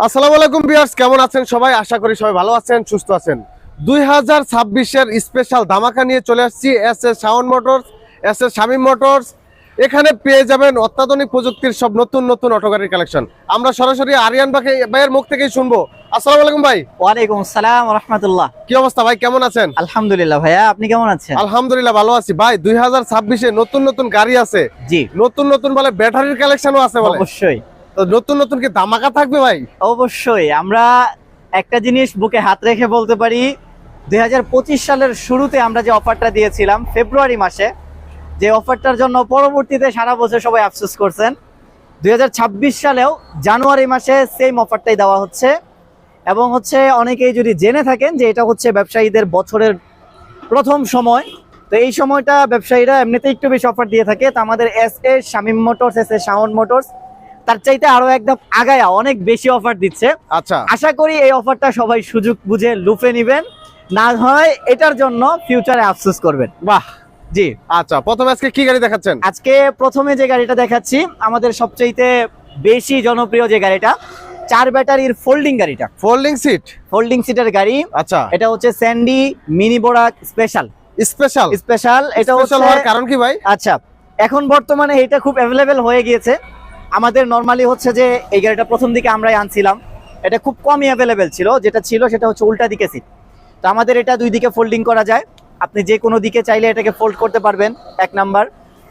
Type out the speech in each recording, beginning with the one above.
আসসালামু আলাইকুম ভিউয়ার্স, কেমন আছেন সবাই? আশা করি সবাই ভালো আছেন, সুস্থ আছেন। 2026 এর স্পেশাল ধামাকা নিয়ে চলে আসছি S S Shaon motors, S S Shamim motors. এখানে পেয়ে যাবেন অত্যাধুনিক প্রযুক্তির সব নতুন নতুন অটো গাড়ির কালেকশন। আমরা সরাসরি আরিয়ান ভাইয়ের মুখ থেকেই শুনবো। আসসালামু আলাইকুম ভাই। ওয়ালাইকুম আসসালাম ওয়া রাহমাতুল্লাহ। কি অবস্থা ভাই, কেমন আছেন? আলহামদুলিল্লাহ ভাইয়া, আপনি কেমন আছেন? আলহামদুলিল্লাহ ভালো আছি ভাই। 2026 এ নতুন নতুন গাড়ি আছে, জি নতুন নতুন বলে ব্যাটারির কালেকশনও আছে বলে। অবশ্যই তো নতুন নতুন কি ধামাকা থাকবে ভাই? অবশ্যই। আমরা একটা জিনিস বুকে হাত রেখে বলতে পারি, 2025 সালের শুরুতে আমরা যে অফারটা দিয়েছিলাম ফেব্রুয়ারি মাসে, যে অফারটার জন্য পরবর্তীতে সারা বছর সবাই আফসোস করছেন, 2026 সালেও জানুয়ারি মাসে সেম অফারটাই দেওয়া হচ্ছে। এবং হচ্ছে অনেকেই যদি জেনে থাকেন যে এটা হচ্ছে ব্যবসায়ীদের বছরের প্রথম সময়, তো এই সময়টা ব্যবসায়ীরা এমনিতে একটু বেশি অফার দিয়ে থাকে। তো আমাদের S S Shamim motors, S S Shaon motors তার চাইতে আরো একদম আগায়া অনেক বেশি অফার দিচ্ছে। আচ্ছা, আশা করি এই অফারটা সবাই সুযোগ বুঝে লুফে নিবেন, না হয় এটার জন্য ফিউচারে আফসোস করবেন। বাহ। জি আচ্ছা, প্রথমে আজকে কি গাড়ি দেখাচ্ছেন? আজকে প্রথমে যে গাড়িটা দেখাচ্ছি আমাদের সবচাইতে বেশি জনপ্রিয় যে গাড়িটা, 4 ব্যাটারির ফোল্ডিং গাড়িটা, ফোল্ডিং সিটের গাড়ি। আচ্ছা, এটা হচ্ছে স্যান্ডি মিনি বোরাক স্পেশাল। এটা স্পেশাল হওয়ার কারণ কি ভাই? আচ্ছা, এখন বর্তমানে এটা খুব অ্যাভেলেবেল হয়ে গিয়েছে। আমাদের নরমালি হচ্ছে যে এই গাড়িটা প্রথম দিকে আমরাই আনছিলাম, এটা খুব কমই অ্যাভেলেবেল ছিল। যেটা ছিল সেটা হচ্ছে উল্টা দিকে সিট। তো আমাদের এটা দুই দিকে ফোল্ডিং করা যায়, আপনি যে কোনো দিকে চাইলে এটাকে ফোল্ড করতে পারবেন, এক নাম্বার।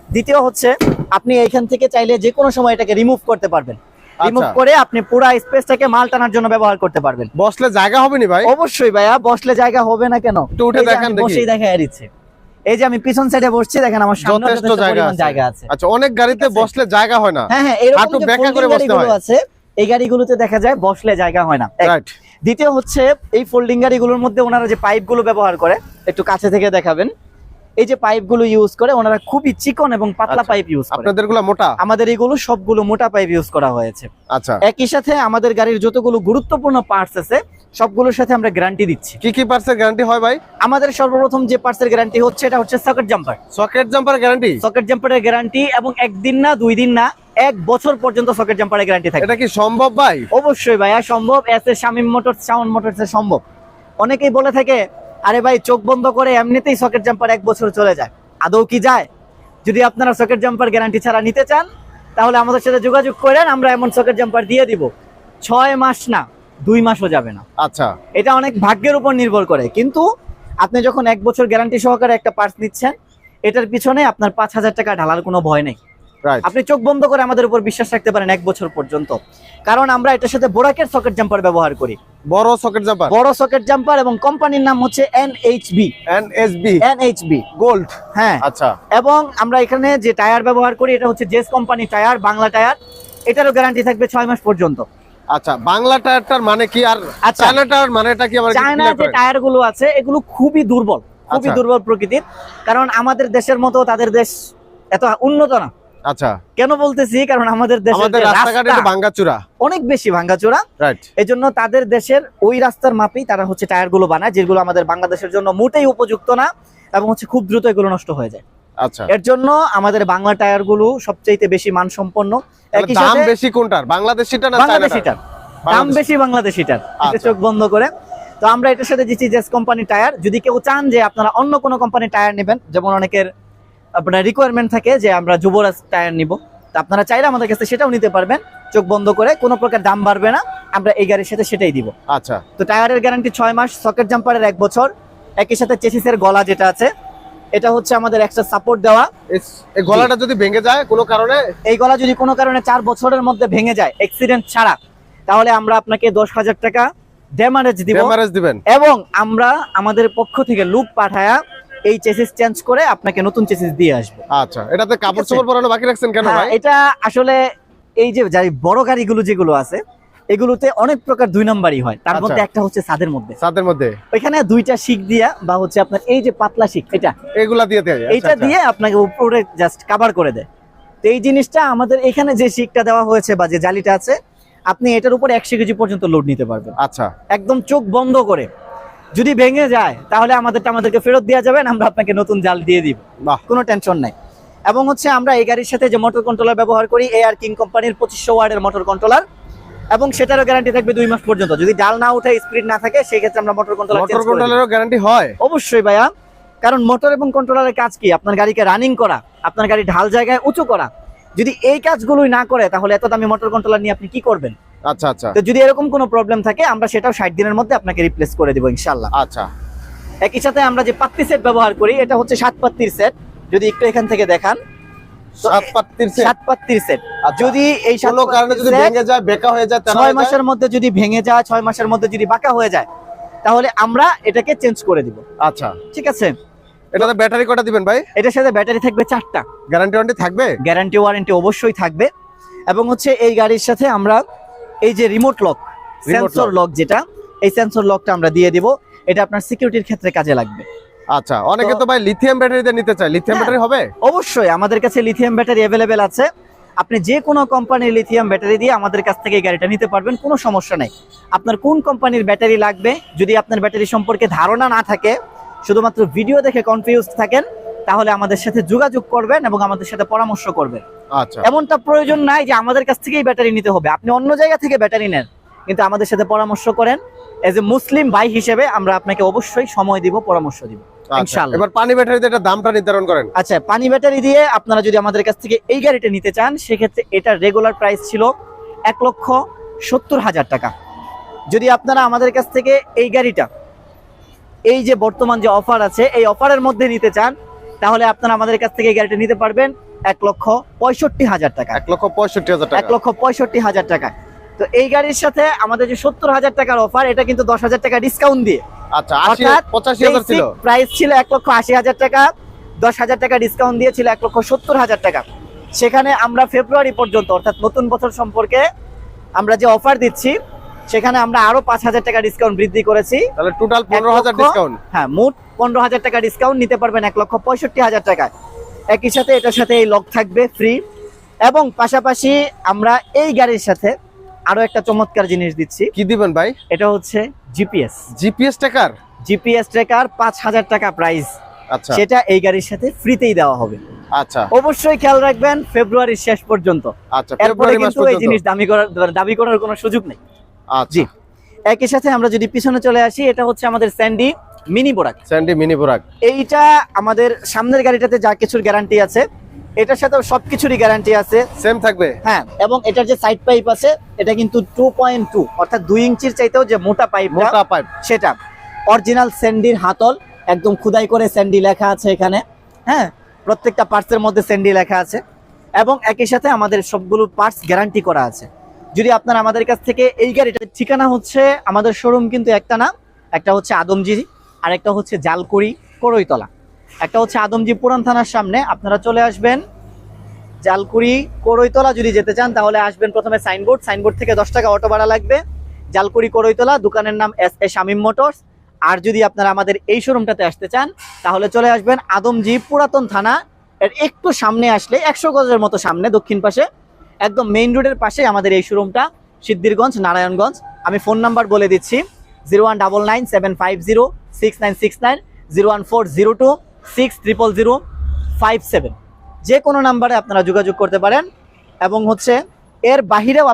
দ্বিতীয় হচ্ছে আপনি এইখান থেকে চাইলে যে কোনো সময় এটাকে রিমুভ করতে পারবেন, রিমুভ করে আপনি পুরো স্পেসটাকে মাল টানার জন্য ব্যবহার করতে পারবেন। বসলে জায়গা হবে না ভাই? অবশ্যই ভাইয়া, বসলে জায়গা হবে না কেন? একটু উঠে দেখেন, বসেই দেখা যাচ্ছে। এই যে আমি পিছন সাইডে বসছি, দেখেন আমার সামনে যথেষ্ট জায়গা আছে। আচ্ছা, অনেক গাড়িতে বসলে জায়গা হয় না। হ্যাঁ, এরকম যে ফোল্ডিং গাড়িগুলো আছে, এই গাড়িগুলোতে দেখা যায় বসলে জায়গা হয় না। রাইট। দ্বিতীয় হচ্ছে এই ফোল্ডিং গাড়িগুলোর মধ্যে ওনারা যে পাইপগুলো ব্যবহার করে, একটু কাছে থেকে দেখাবেন, এই যে পাইপগুলো ইউজ করে ওনারা খুবই চিকন এবং পাতলা পাইপ ইউজ করে। আপনাদেরগুলো মোটা? আমাদের এইগুলো সবগুলো মোটা পাইপ ইউজ করা হয়েছে। আচ্ছা, একই সাথে আমাদের গাড়ির যতগুলো গুরুত্বপূর্ণ পার্টস আছে সবগুলোর সাথে আমরা গ্যারান্টি দিচ্ছি। কি কি পার্টসের গ্যারান্টি হয় ভাই? আমাদের সর্বপ্রথম যে পার্টসের গ্যারান্টি হচ্ছে এটা হচ্ছে socket jumper. Socket jumper guarantee? Socket জাম্পারের গ্যারান্টি, এবং একদিন না, 2 দিন না, 1 বছর পর্যন্ত সকেট জাম্পারের গ্যারান্টি থাকে। এটা কি সম্ভব ভাই? অবশ্যই ভাইয়া সম্ভব। S S Shamim motors, Shaon মোটরসে সম্ভব। অনেকেই বলে থাকে আরে ভাই চোখ বন্ধ করে এমনিতেই সকেট জাম্পার 1 বছর চলে যায়। আদৌ কি যায়? যদি আপনারা সকেট জাম্পার গ্যারান্টি ছাড়া নিতে চান তাহলে আমাদের সাথে যোগাযোগ করেন, আমরা এমন সকেট জাম্পার দিয়ে দিব 6 মাস না 2 মাসও যাবে না। আচ্ছা, এটা অনেক ভাগ্যের উপর নির্ভর করে, কিন্তু আপনি যখন 1 বছর গ্যারান্টি সহকারে একটা পার্টস নিচ্ছেন, এটার পিছনে আপনার 5000 টাকা ঢালার কোনো ভয় নেই। আপনি চোখ বন্ধ করে আমাদের উপর বিশ্বাস রাখতে পারেন 1 বছর পর্যন্ত, কারণ আমরা এটার সাথে বোরাকের সকেট জাম্পার ব্যবহার করি। বড় সকেট জাম্পার এবং কোম্পানির নাম হচ্ছে এনএইচবি গোল্ড। হ্যাঁ, আচ্ছা। এবং আমরা এখানে যে টায়ার ব্যবহার করি এটা হচ্ছে জেস কোম্পানি টায়ার, বাংলা টায়ার। এটারও গ্যারান্টি থাকবে 6 মাস পর্যন্ত। আচ্ছা, বাংলা টায়ারটার মানে কি, আর চায়না টায়ার মানেটা কি? চায়না যে টায়ার গুলো আছে এগুলো খুবই দুর্বল, খুবই দুর্বল প্রকৃতির, কারণ আমাদের দেশের মতো তাদের দেশ এত উন্নত না। আচ্ছা, কেন বলতেছি? কারণ আমাদের রাস্তাঘাট একটু ভাঙাচোরা, অনেক বেশি ভাঙাচোরা। রাইট। এজন্য তাদের দেশের ওই রাস্তার মাপেই তারা হচ্ছে টায়ার গুলো বানায়, যেগুলো আমাদের বাংলাদেশের জন্য মোটেই উপযুক্ত না, এবং হচ্ছে খুব দ্রুত এগুলো নষ্ট হয়ে যায়। আচ্ছা, এর জন্য আমাদের বাংলা টায়ার গুলো সবচেয়ে বেশি মানসম্পন্ন। একই সাথে দাম বেশি কোনটার, বাংলাদেশিটা না বাংলাদেশিটার? দাম বেশি বাংলাদেশিটার, চোখ বন্ধ করে। তো আমরা এটার সাথে দিচ্ছি জেস কোম্পানি টায়ার। যদি কেউ চান যে আপনারা অন্য কোনো কোম্পানির টায়ার নেবেন, যেমন অনেকের আপনার রিকোয়ারমেন্ট থাকে যে আমরা যুবরাজ টায়ার নিব, তো আপনারা চাইলে আমাদের কাছে সেটাও নিতে পারবেন চোখ বন্ধ করে, কোনো প্রকার দাম বাড়বে না, আমরা এই গাড়ির সাথে সেটাই দিব। আচ্ছা, তো টায়ারের গ্যারান্টি 6 মাস, সকেট জাম্পারের 1 বছর। একই সাথে চেসিসের গলা যেটা আছে এটা হচ্ছে আমাদের এক্সট্রা সাপোর্ট দেওয়া। এই গলাটা যদি ভেঙে যায় কোনো কারণে, এই গলা যদি কোনো কারণে 4 বছরের মধ্যে ভেঙে যায় অ্যাক্সিডেন্ট ছাড়া, তাহলে আমরা আপনাকে 10,000 টাকা ড্যামারেজ দিবেন, এবং আমরা আমাদের পক্ষ থেকে লুক পাঠায়া এই চেসিস চেঞ্জ করে আপনাকে নতুন চেসিস দিয়ে আসবো। আচ্ছা, এটাতে কাপড় চোপড় পরানো বাকি রাখছেন কেন ভাই? এটা আসলে এই যে বড় গাড়িগুলো যেগুলো আছে এগুলোতে অনেক প্রকার 2 নাম্বারই হয়, তার মধ্যে একটা হচ্ছে ছাদের মধ্যে ওইখানে 2টা শিক দিয়া, বা হচ্ছে আপনার এই যে পাতলা শিক, এগুলা দিয়ে দেয়, এইটা দিয়ে আপনাকে উপরে জাস্ট কভার করে দেয়। তো এই জিনিসটা আমাদের এখানে যে শিকটা দেওয়া হয়েছে বা যে জালিটা আছে, আপনি এটার উপরে 100 কেজি পর্যন্ত লোড নিতে পারবেন। আচ্ছা, একদম চোখ বন্ধ করে। যদি ভেঙে যায় তাহলে আমাদেরকে ফেরত দেওয়া যাবে, আমরা আপনাকে নতুন জাল দিয়ে দিব, কোনো টেনশন নাই। এবং হচ্ছে আমরা এই গাড়ির সাথে যে মোটর কন্ট্রোলার ব্যবহার করি, এআর কিং কোম্পানির 2500 ওয়াটের মোটর কন্ট্রোলার। এবং সেটারও গ্যারান্টি থাকবে 2 মাস পর্যন্ত। যদি ডাল না উঠে, স্পিড না থাকে, সেই ক্ষেত্রে আমরা মোটর কন্ট্রোলার মোটর কন্ট্রোলারেরও গ্যারান্টি হয়? অবশ্যই ভাইয়া, কারণ মোটর এবং কন্ট্রোলারের কাজ কি? আপনার গাড়িকে রানিং করা, আপনার গাড়ি ঢাল জায়গায় উঁচু করা। যদি এই কাজগুলোই না করে তাহলে এত দামি মোটর কন্ট্রোলার নিয়ে আপনি কি করবেন? আচ্ছা আচ্ছা তো যদি এরকম কোনো প্রবলেম থাকে আমরা সেটাও 60 দিনের মধ্যে আপনাকে রিপ্লেস করে দেবো ইনশাআল্লাহ। আচ্ছা, একই সাথে আমরা যে পাত্তি সেট ব্যবহার করি, এটা হচ্ছে 7 পাত্তির সেট। যদি একটু এখান থেকে দেখান, 7 পাত্তির সেট। 7 পাত্তির সেট। আচ্ছা। যদি এই কোনো কারণে যদি ভেঙে যায়, বেঁকা হয়ে যায়, 6 মাসের মধ্যে যদি ভেঙে যায়, 6 মাসের মধ্যে যদি বাঁকা হয়ে যায়, তাহলে আমরা এটাকে চেঞ্জ করে দিব। আচ্ছা, ঠিক আছে। এটাতে ব্যাটারি কটা দিবেন ভাই? এটার সাথে ব্যাটারি থাকবে 4টা। গ্যারান্টি ওয়ারেন্টি থাকবে? গ্যারান্টি ওয়ারেন্টি অবশ্যই থাকবে। এবং হচ্ছে এই গাড়ির সাথে আমরা এই যে রিমোট লক, সেন্সর লক, যেটা এই সেন্সর লকটা আমরা দিয়ে দিব। এটা আপনার সিকিউরিটির ক্ষেত্রে কাজে লাগবে। আচ্ছা, অনেকে তো ভাই লিথিয়াম ব্যাটারিতে নিতে চায়, লিথিয়াম ব্যাটারি হবে? অবশ্যই আমাদের কাছে লিথিয়াম ব্যাটারি অ্যাভেলেবেল আছে। আপনি যে কোনো কোম্পানির লিথিয়াম ব্যাটারি দিয়ে আমাদের কাছ থেকে এই গাড়িটা নিতে পারবেন, কোনো সমস্যা নেই। আপনার কোন কোম্পানির ব্যাটারি লাগবে, যদি আপনার ব্যাটারি সম্পর্কে ধারণা না থাকে, শুধুমাত্র ভিডিও দেখে কনফিউজড থাকেন, তাহলে আমাদের সাথে যোগাযোগ করবেন এবং আমাদের সাথে পরামর্শ করবেন। আচ্ছা, এমনটা প্রয়োজন নাই যে আমাদের কাছ থেকেই ব্যাটারি নিতে হবে। আপনি অন্য জায়গা থেকে ব্যাটারি নেন, কিন্তু আমাদের সাথে পরামর্শ করেন। এজ এ মুসলিম ভাই হিসেবে আমরা আপনাকে অবশ্যই সময় দিব, পরামর্শ দিব ইনশাআল্লাহ। এবার পানি ব্যাটারিতে এটা দামটা নির্ধারণ করেন। আচ্ছা, পানি ব্যাটারি দিয়ে আপনারা যদি আমাদের কাছ থেকে এই গাড়িটা নিতে চান, সেক্ষেত্রে এটার রেগুলার প্রাইস ছিল 1,70,000 টাকা। যদি আপনারা আমাদের কাছ থেকে এই গাড়িটা, এই যে বর্তমান যে অফার আছে, এই অফারের মধ্যে নিতে চান, তাহলে আপনারা আমাদের কাছ থেকে এই গাড়িটা নিতে পারবেন 1,65,000 টাকা। 1,65,000 টাকা। 1,65,000 টাকা। তো এই গাড়ির সাথে আমাদের যে 70,000 টাকার অফার, এটা কিন্তু 10,000 টাকা ডিসকাউন্ট দিয়ে। আচ্ছা, 85,000 ছিল। প্রাইস ছিল 1,80,000 টাকা, 10,000 টাকা ডিসকাউন্ট দিয়ে ছিল 1,70,000 টাকা। সেখানে আমরা ফেব্রুয়ারি পর্যন্ত, অর্থাৎ নতুন বছর সম্পর্কে আমরা যে অফার দিচ্ছি, সেখানে আমরা আরো 5,000 টাকা ডিসকাউন্ট বৃদ্ধি করেছি। তাহলে টোটাল 15,000 ডিসকাউন্ট। হ্যাঁ, মোট 15,000 টাকা ডিসকাউন্ট নিতে পারবেন 1,65,000 টাকায়। একই সাথে এটার সাথে এই লক থাকবে ফ্রি। এবং পাশাপাশি আমরা এই গাড়ির সাথে আরো একটা চমৎকার জিনিস দিচ্ছি। কি দিবেন ভাই? এটা হচ্ছে GPS. GPS tracker? GPS tracker 5,000 টাকা প্রাইস। আচ্ছা, সেটা এই গাড়ির সাথে ফ্রিতেই দেওয়া হবে। আচ্ছা, অবশ্যই খেয়াল রাখবেন ফেব্রুয়ারির শেষ পর্যন্ত। আচ্ছা, এরপরে ফেব্রুয়ারি মাস কিন্তু এই পর্যন্ত। জিনিস দাবি করার কোনো সুযোগ নেই। আচ্ছা, জি। একই সাথে আমরা যদি পিছনে চলে আসি, এটা হচ্ছে আমাদের Sandy mini Borak. Sandy mini Borak. এইটা আমাদের সামনের গাড়িটাতে যা কিছুর গ্যারান্টি আছে, এটার সাথেও সবকিছুরই গ্যারান্টি আছে। সেম থাকবে? হ্যাঁ, এবং এটার যে সাইড পাইপ আছে, এটা কিন্তু 2.2, অর্থাৎ 2 ইঞ্চির চাইতেও যে মোটা পাইপ, মোটা পাইপ, সেটা অরিজিনাল স্যান্ডির হাতল, একদম খোদাই করে স্যান্ডি লেখা আছে এখানে। হ্যাঁ, প্রত্যেকটা পার্টসের মধ্যে স্যান্ডি লেখা আছে। এবং একই সাথে আমাদের সবগুলো পার্টস গ্যারান্টি করা আছে। যদি আপনারা আমাদের কাছ থেকে এই গাড়িটার ঠিকানা হচ্ছে, আমাদের শোরুম কিন্তু একটা না, একটা হচ্ছে আদমজি, আর একটা হচ্ছে জালকুড়ি করইতলা। একটা হচ্ছে আদমজি পুরান থানার সামনে, আপনারা চলে আসবেন। জালকুড়ি করইতলা যদি যেতে চান, তাহলে আসবেন প্রথমে সাইনবোর্ড থেকে 10 টাকা অটো ভাড়া লাগবে। জালকুড়ি করইতলা, দোকানের নাম এস শামীম মোটরস। আর যদি আপনারা আমাদের এই শোরুমটাতে আসতে চান, তাহলে চলে আসবেন আদমজি পুরাতন থানা এর একটু সামনে আসলে, 100 গজের মতো সামনে, দক্ষিণ পাশে, একদম মেইন রোডের পাশে আমাদের এই শোরুমটা, সিদ্ধিরগঞ্জ, নারায়ণগঞ্জ। আমি ফোন নাম্বার বলে দিচ্ছি, 01997506969, 01402600057। যে কোনো নাম্বারে আপনারা যোগাযোগ করতে পারেন। এবং হচ্ছে এর বাহিরেও